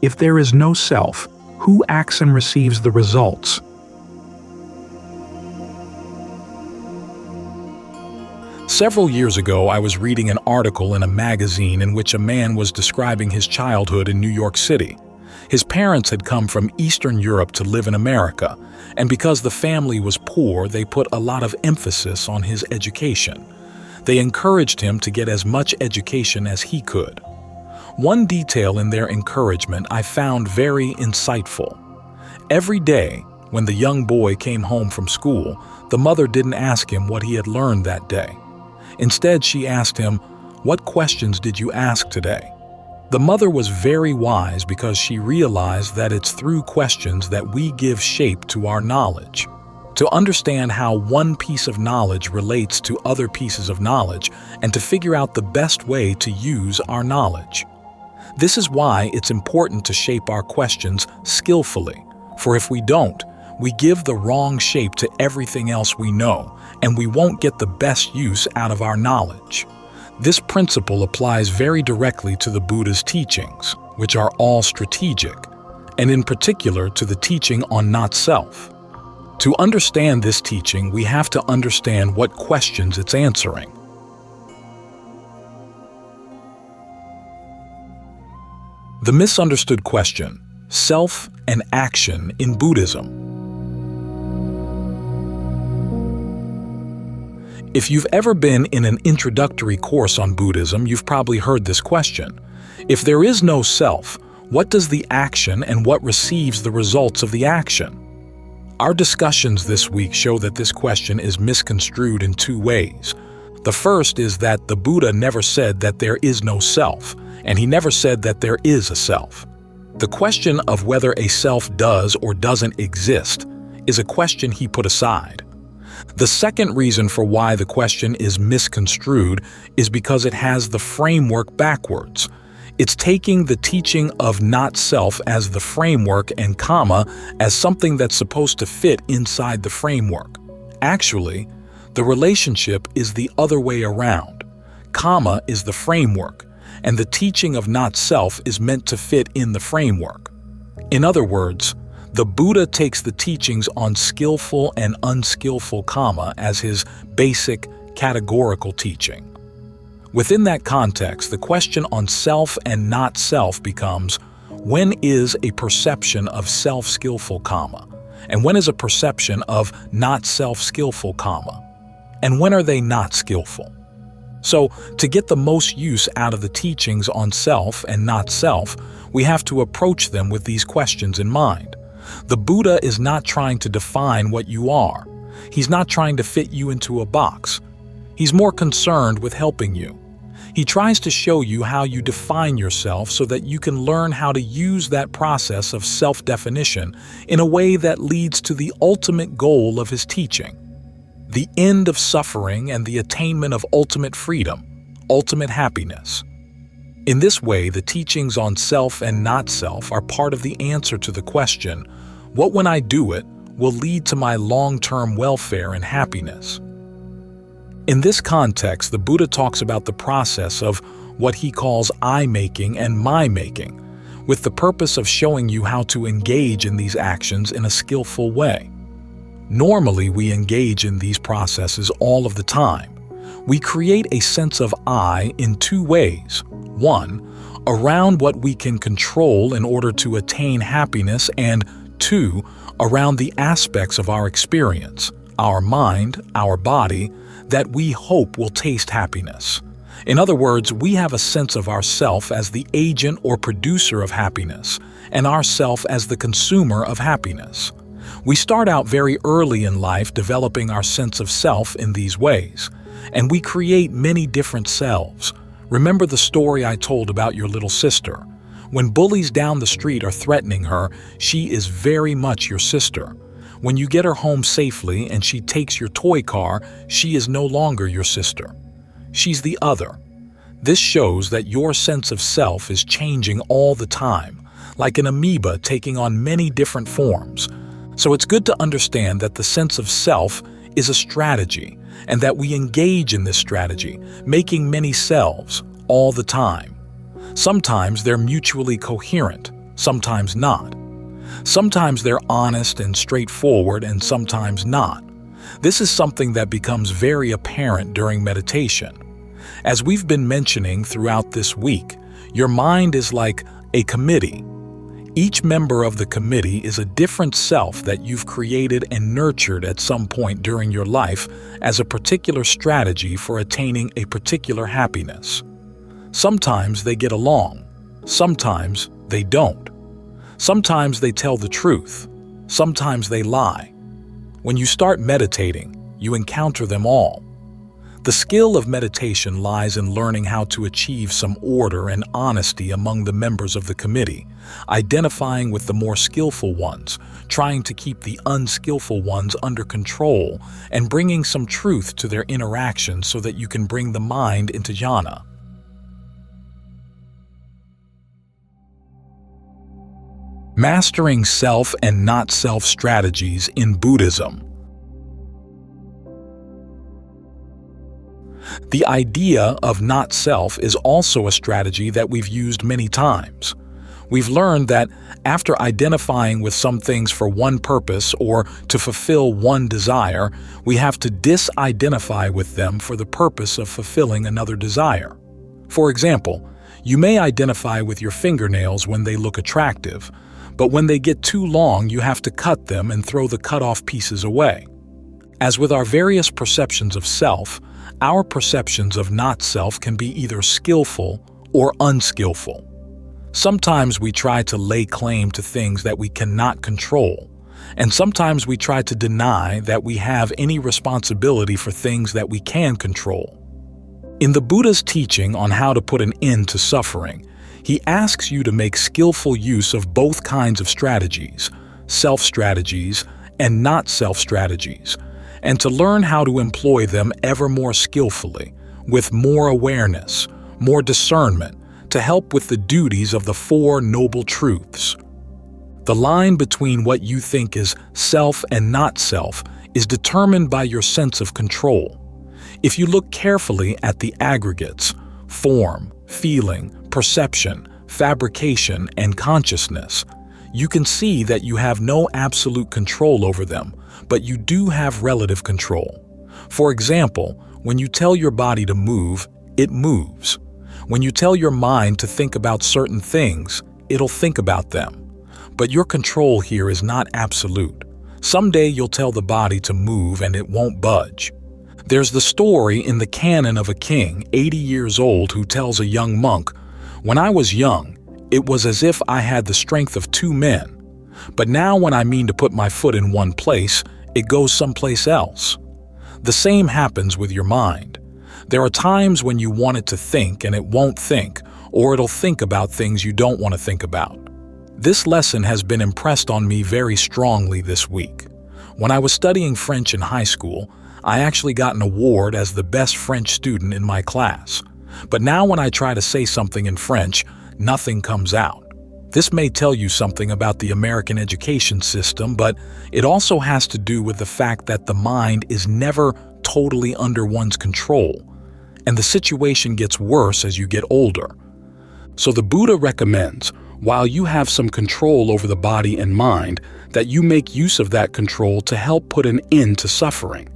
If there is no self, who acts and receives the results? Several years ago, I was reading an article in a magazine in which a man was describing his childhood in New York City. His parents had come from Eastern Europe to live in America, and because the family was poor, they put a lot of emphasis on his education. They encouraged him to get as much education as he could. One detail in their encouragement I found very insightful. Every day, when the young boy came home from school, the mother didn't ask him what he had learned that day. Instead, she asked him, "What questions did you ask today?" The mother was very wise because she realized that it's through questions that we give shape to our knowledge. To understand how one piece of knowledge relates to other pieces of knowledge and to figure out the best way to use our knowledge. This is why it's important to shape our questions skillfully, for if we don't, we give the wrong shape to everything else we know, and we won't get the best use out of our knowledge. This principle applies very directly to the Buddha's teachings, which are all strategic, and in particular to the teaching on not-self. To understand this teaching, we have to understand what questions it's answering. The misunderstood question: self and action in Buddhism. If you've ever been in an introductory course on Buddhism, you've probably heard this question. If there is no self, what does the action and what receives the results of the action? Our discussions this week show that this question is misconstrued in two ways. The first is that the Buddha never said that there is no self, and he never said that there is a self. The question of whether a self does or doesn't exist is a question he put aside. The second reason for why the question is misconstrued is because it has the framework backwards. It's taking the teaching of not-self as the framework and Kamma as something that's supposed to fit inside the framework. Actually, the relationship is the other way around. Kamma is the framework, and the teaching of not-self is meant to fit in the framework. In other words, the Buddha takes the teachings on skillful and unskillful Kamma as his basic categorical teaching. Within that context, the question on self and not self becomes, when is a perception of self-skillful Kamma? And when is a perception of not self-skillful Kamma? And when are they not skillful? So, to get the most use out of the teachings on self and not self, we have to approach them with these questions in mind. The Buddha is not trying to define what you are. He's not trying to fit you into a box. He's more concerned with helping you. He tries to show you how you define yourself so that you can learn how to use that process of self-definition in a way that leads to the ultimate goal of his teaching, the end of suffering and the attainment of ultimate freedom, ultimate happiness. In this way, the teachings on self and not self are part of the answer to the question, what when I do it will lead to my long-term welfare and happiness? In this context, the Buddha talks about the process of what he calls I-making and my-making, with the purpose of showing you how to engage in these actions in a skillful way. Normally, we engage in these processes all of the time. We create a sense of I in two ways. One, around what we can control in order to attain happiness, and two, around the aspects of our experience, our mind, our body, that we hope will taste happiness. In other words, we have a sense of ourself as the agent or producer of happiness, and ourself as the consumer of happiness. We start out very early in life developing our sense of self in these ways, and we create many different selves. Remember the story I told about your little sister. When bullies down the street are threatening her, she is very much your sister. When you get her home safely and she takes your toy car, she is no longer your sister. She's the other. This shows that your sense of self is changing all the time, like an amoeba taking on many different forms. So it's good to understand that the sense of self is a strategy, and that we engage in this strategy, making many selves all the time. Sometimes they're mutually coherent, sometimes not. Sometimes they're honest and straightforward, and sometimes not. This is something that becomes very apparent during meditation. As we've been mentioning throughout this week, your mind is like a committee. Each member of the committee is a different self that you've created and nurtured at some point during your life as a particular strategy for attaining a particular happiness. Sometimes they get along. Sometimes they don't. Sometimes they tell the truth. Sometimes they lie. When you start meditating, you encounter them all. The skill of meditation lies in learning how to achieve some order and honesty among the members of the committee, identifying with the more skillful ones, trying to keep the unskillful ones under control, and bringing some truth to their interactions so that you can bring the mind into jhana. Mastering self and not self strategies in Buddhism. The idea of not self is also a strategy that we've used many times. We've learned that after identifying with some things for one purpose or to fulfill one desire, we have to disidentify with them for the purpose of fulfilling another desire. For example, you may identify with your fingernails when they look attractive, but when they get too long, you have to cut them and throw the cut-off pieces away. As with our various perceptions of self, our perceptions of not self can be either skillful or unskillful. Sometimes we try to lay claim to things that we cannot control, and sometimes we try to deny that we have any responsibility for things that we can control. In the Buddha's teaching on how to put an end to suffering, he asks you to make skillful use of both kinds of strategies, self-strategies and not-self strategies, and to learn how to employ them ever more skillfully, with more awareness, more discernment, to help with the duties of the Four Noble Truths. The line between what you think is self and not self is determined by your sense of control. If you look carefully at the aggregates, form, feeling, perception, fabrication, and consciousness, you can see that you have no absolute control over them, but you do have relative control. For example, when you tell your body to move, it moves. When you tell your mind to think about certain things, it'll think about them. But your control here is not absolute. Someday you'll tell the body to move and it won't budge. There's the story in the canon of a king, 80 years old, who tells a young monk, "When I was young, it was as if I had the strength of 2 men. But now when I mean to put my foot in one place, it goes someplace else." The same happens with your mind. There are times when you want it to think and it won't think, or it'll think about things you don't want to think about. This lesson has been impressed on me very strongly this week. When I was studying French in high school, I actually got an award as the best French student in my class. But now when I try to say something in French, nothing comes out. This may tell you something about the American education system, but it also has to do with the fact that the mind is never totally under one's control, and the situation gets worse as you get older. So the Buddha recommends, while you have some control over the body and mind, that you make use of that control to help put an end to suffering.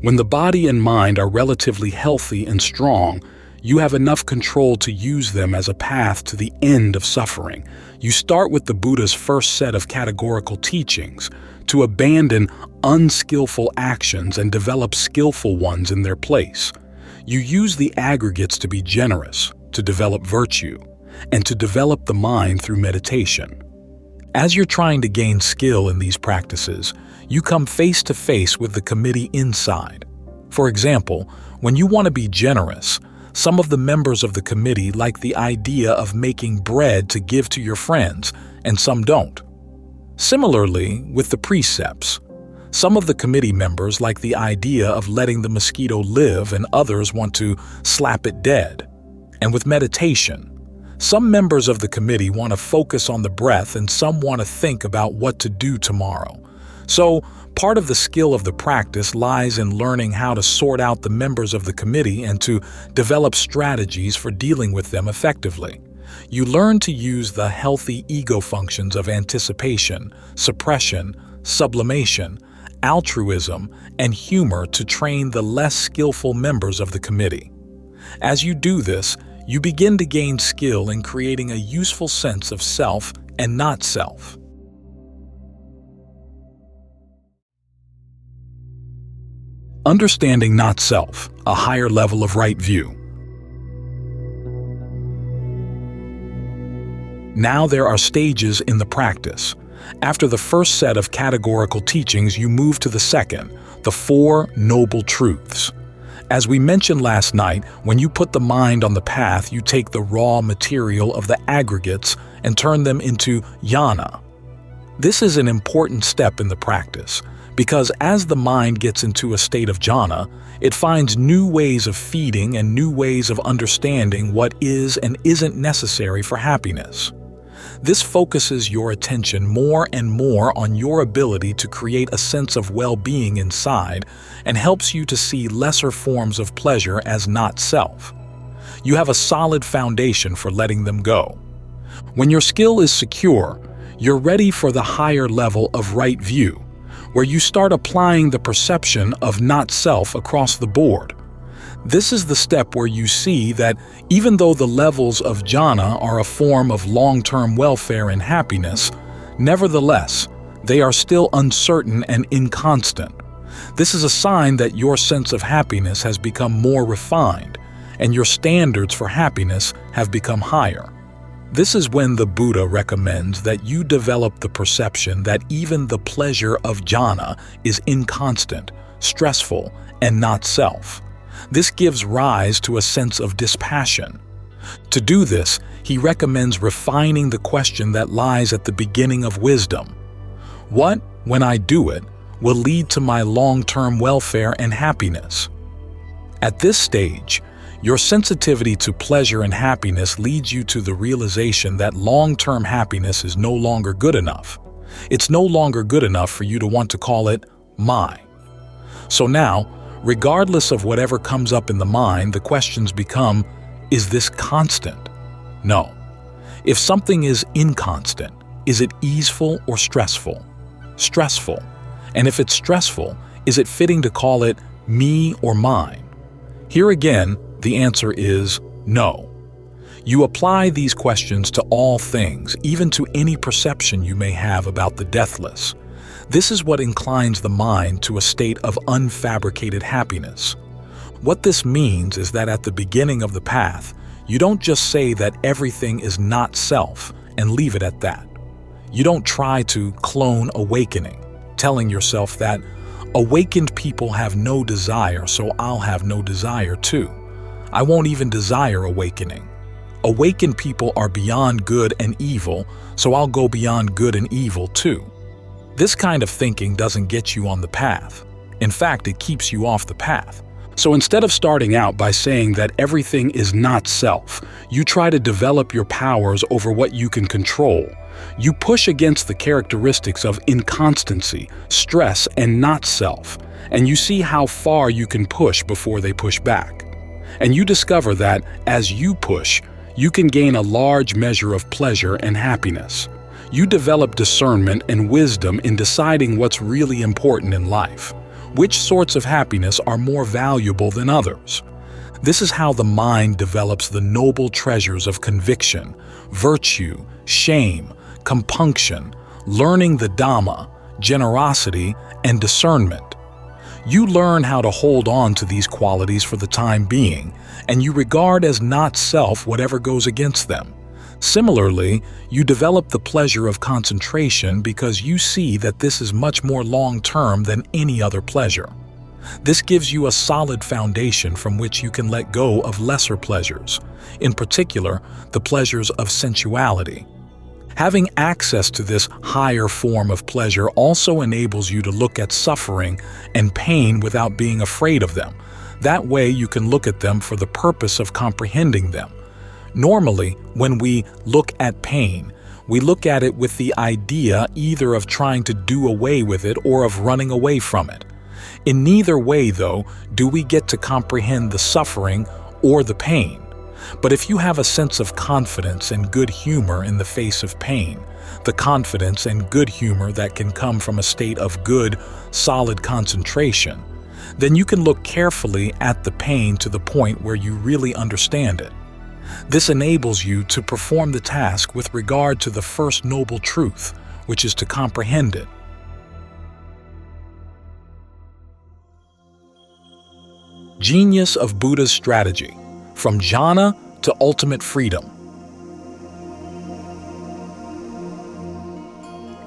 When the body and mind are relatively healthy and strong, you have enough control to use them as a path to the end of suffering. You start with the Buddha's first set of categorical teachings, to abandon unskillful actions and develop skillful ones in their place. You use the aggregates to be generous, to develop virtue, and to develop the mind through meditation. As you're trying to gain skill in these practices, you come face to face with the committee inside. For example, when you want to be generous, some of the members of the committee like the idea of making bread to give to your friends, and some don't. Similarly, with the precepts, some of the committee members like the idea of letting the mosquito live and others want to slap it dead. And with meditation, some members of the committee want to focus on the breath and some want to think about what to do tomorrow. So, part of the skill of the practice lies in learning how to sort out the members of the committee and to develop strategies for dealing with them effectively. You learn to use the healthy ego functions of anticipation, suppression, sublimation, altruism, and humor to train the less skillful members of the committee. As you do this, you begin to gain skill in creating a useful sense of self and not self. Understanding not self, a higher level of right view. Now there are stages in the practice. After the first set of categorical teachings, you move to the second, the Four Noble Truths. As we mentioned last night, when you put the mind on the path, you take the raw material of the aggregates and turn them into jnana. This is an important step in the practice, because as the mind gets into a state of jhana, it finds new ways of feeding and new ways of understanding what is and isn't necessary for happiness. This focuses your attention more and more on your ability to create a sense of well-being inside and helps you to see lesser forms of pleasure as not self. You have a solid foundation for letting them go. When your skill is secure, you're ready for the higher level of right view, where you start applying the perception of not self across the board. This is the step where you see that even though the levels of jhana are a form of long-term welfare and happiness, nevertheless, they are still uncertain and inconstant. This is a sign that your sense of happiness has become more refined, and your standards for happiness have become higher. This is when the Buddha recommends that you develop the perception that even the pleasure of jhana is inconstant, stressful, and not self. This gives rise to a sense of dispassion. To do this, he recommends refining the question that lies at the beginning of wisdom. What, when I do it, will lead to my long-term welfare and happiness? At this stage, your sensitivity to pleasure and happiness leads you to the realization that long-term happiness is no longer good enough. It's no longer good enough for you to want to call it my. So now, regardless of whatever comes up in the mind, the questions become, is this constant? No. If something is inconstant, is it easeful or stressful? Stressful. And if it's stressful, is it fitting to call it me or mine? Here again, the answer is no. You apply these questions to all things, even to any perception you may have about the deathless. This is what inclines the mind to a state of unfabricated happiness. What this means is that at the beginning of the path, you don't just say that everything is not self and leave it at that. You don't try to clone awakening, telling yourself that awakened people have no desire, so I'll have no desire too. I won't even desire awakening. Awakened people are beyond good and evil, so I'll go beyond good and evil too. This kind of thinking doesn't get you on the path. In fact, it keeps you off the path. So instead of starting out by saying that everything is not self, you try to develop your powers over what you can control. You push against the characteristics of inconstancy, stress, and not self, and you see how far you can push before they push back. And you discover that, as you push, you can gain a large measure of pleasure and happiness. You develop discernment and wisdom in deciding what's really important in life. Which sorts of happiness are more valuable than others? This is how the mind develops the noble treasures of conviction, virtue, shame, compunction, learning the Dhamma, generosity, and discernment. You learn how to hold on to these qualities for the time being, and you regard as not self whatever goes against them. Similarly, you develop the pleasure of concentration because you see that this is much more long-term than any other pleasure. This gives you a solid foundation from which you can let go of lesser pleasures, in particular, the pleasures of sensuality. Having access to this higher form of pleasure also enables you to look at suffering and pain without being afraid of them. That way you can look at them for the purpose of comprehending them. Normally, when we look at pain, we look at it with the idea either of trying to do away with it or of running away from it. In neither way, though, do we get to comprehend the suffering or the pain. But if you have a sense of confidence and good humor in the face of pain, the confidence and good humor that can come from a state of good, solid concentration, then you can look carefully at the pain to the point where you really understand it. This enables you to perform the task with regard to the first noble truth, which is to comprehend it. Genius of Buddha's strategy, from jhana to ultimate freedom.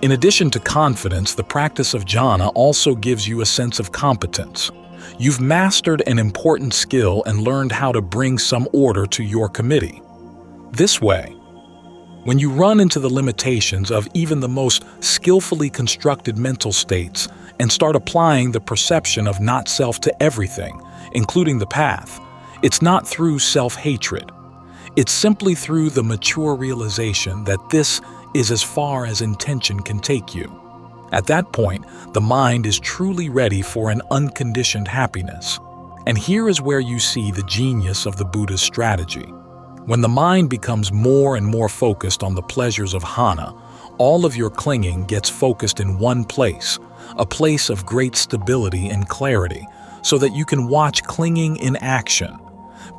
In addition to confidence, the practice of jhana also gives you a sense of competence. You've mastered an important skill and learned how to bring some order to your committee. This way, when you run into the limitations of even the most skillfully constructed mental states and start applying the perception of not-self to everything, including the path, it's not through self-hatred. It's simply through the mature realization that this is as far as intention can take you. At that point, the mind is truly ready for an unconditioned happiness. And here is where you see the genius of the Buddha's strategy. When the mind becomes more and more focused on the pleasures of jhana, all of your clinging gets focused in one place, a place of great stability and clarity, so that you can watch clinging in action.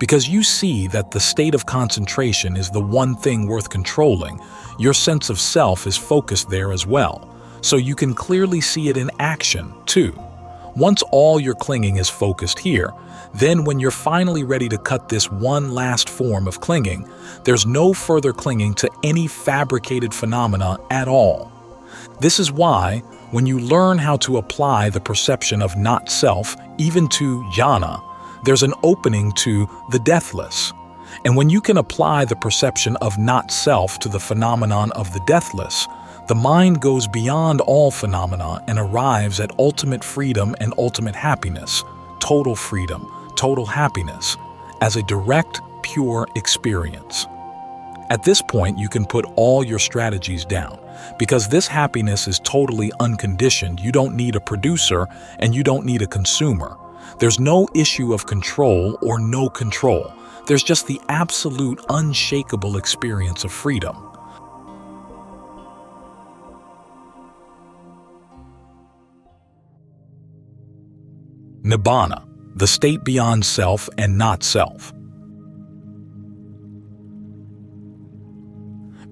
Because you see that the state of concentration is the one thing worth controlling, your sense of self is focused there as well, so you can clearly see it in action, too. Once all your clinging is focused here, then when you're finally ready to cut this one last form of clinging, there's no further clinging to any fabricated phenomena at all. This is why, when you learn how to apply the perception of not-self, even to jhana, there's an opening to the deathless. And when you can apply the perception of not-self to the phenomenon of the deathless, the mind goes beyond all phenomena and arrives at ultimate freedom and ultimate happiness, total freedom, total happiness, as a direct, pure experience. At this point, you can put all your strategies down, because this happiness is totally unconditioned. You don't need a producer and you don't need a consumer. There's no issue of control or no control. There's just the absolute, unshakable experience of freedom. Nibbana, the state beyond self and not self.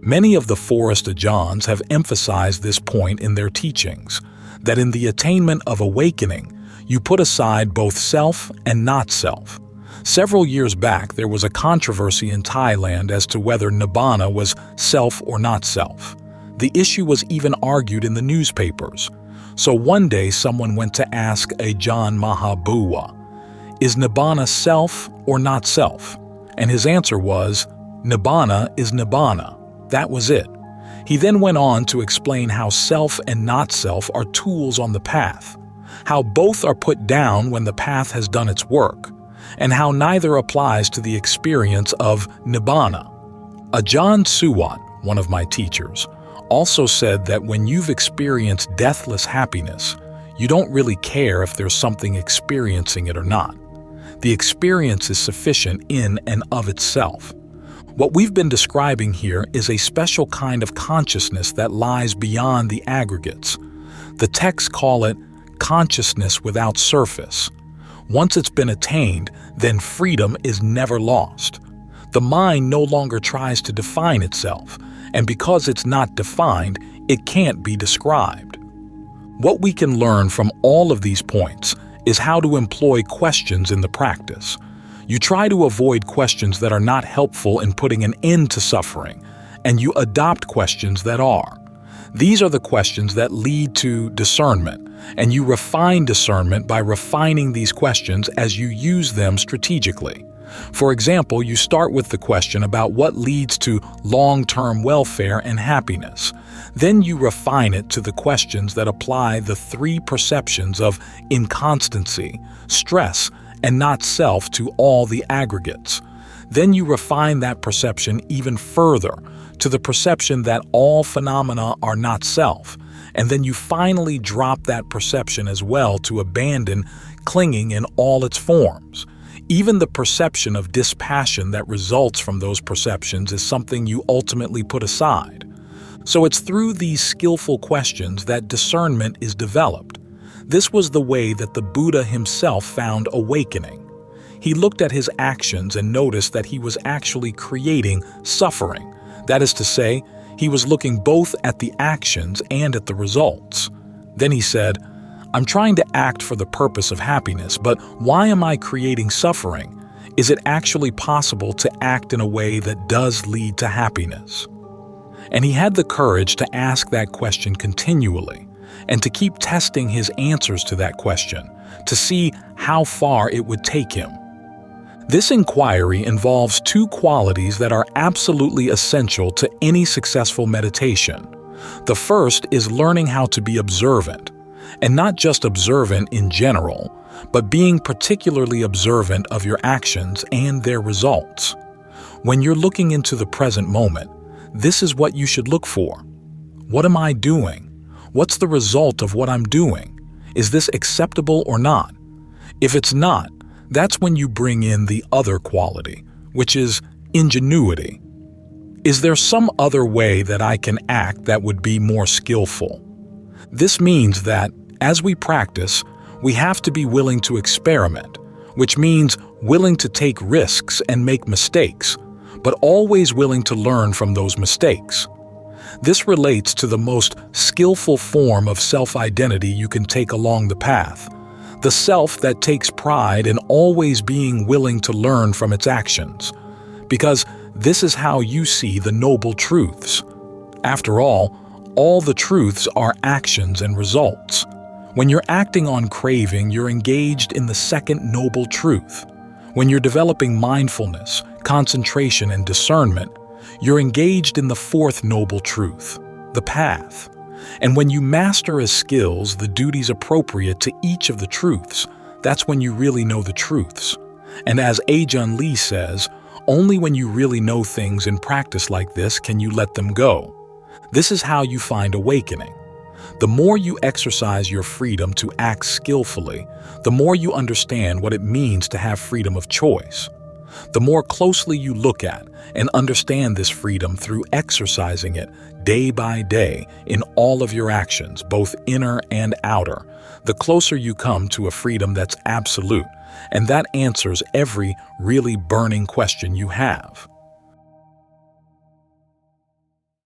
Many of the forest ajahns have emphasized this point in their teachings, that in the attainment of awakening, you put aside both self and not self. Several years back, there was a controversy in Thailand as to whether Nibbana was self or not self. The issue was even argued in the newspapers. So one day someone went to ask Ajahn Mahabhuwa, is Nibbana self or not self? And his answer was, Nibbana is Nibbana. That was it. He then went on to explain how self and not self are tools on the path, how both are put down when the path has done its work, and how neither applies to the experience of Nibbana. Ajahn Suwat, one of my teachers, also said that when you've experienced deathless happiness, you don't really care if there's something experiencing it or not. The experience is sufficient in and of itself. What we've been describing here is a special kind of consciousness that lies beyond the aggregates. The texts call it consciousness without surface. Once it's been attained, then freedom is never lost. The mind no longer tries to define itself, and because it's not defined, it can't be described. What we can learn from all of these points is how to employ questions in the practice. You try to avoid questions that are not helpful in putting an end to suffering, and you adopt questions that are. These are the questions that lead to discernment, and you refine discernment by refining these questions as you use them strategically. For example, you start with the question about what leads to long-term welfare and happiness. Then you refine it to the questions that apply the three perceptions of inconstancy, stress, and not self to all the aggregates. Then you refine that perception even further to the perception that all phenomena are not self, and then you finally drop that perception as well to abandon clinging in all its forms. Even the perception of dispassion that results from those perceptions is something you ultimately put aside. So it's through these skillful questions that discernment is developed. This was the way that the Buddha himself found awakening. He looked at his actions and noticed that he was actually creating suffering. That is to say, he was looking both at the actions and at the results. Then he said, "I'm trying to act for the purpose of happiness, but why am I creating suffering? Is it actually possible to act in a way that does lead to happiness?" And he had the courage to ask that question continually, and to keep testing his answers to that question, to see how far it would take him. This inquiry involves two qualities that are absolutely essential to any successful meditation. The first is learning how to be observant, and not just observant in general, but being particularly observant of your actions and their results. When you're looking into the present moment, this is what you should look for. What am I doing? What's the result of what I'm doing? Is this acceptable or not? If it's not, that's when you bring in the other quality, which is ingenuity. Is there some other way that I can act that would be more skillful? This means that, as we practice, we have to be willing to experiment, which means willing to take risks and make mistakes, but always willing to learn from those mistakes. This relates to the most skillful form of self-identity you can take along the path, the self that takes pride in always being willing to learn from its actions, because this is how you see the noble truths. After all the truths are actions and results. When you're acting on craving, you're engaged in the second noble truth. When you're developing mindfulness, concentration, and discernment, you're engaged in the fourth noble truth, the path. And when you master as skills the duties appropriate to each of the truths, that's when you really know the truths. And as Ajahn Lee says, only when you really know things in practice like this can you let them go. This is how you find awakening. The more you exercise your freedom to act skillfully, the more you understand what it means to have freedom of choice. The more closely you look at and understand this freedom through exercising it day by day in all of your actions, both inner and outer, the closer you come to a freedom that's absolute, and that answers every really burning question you have.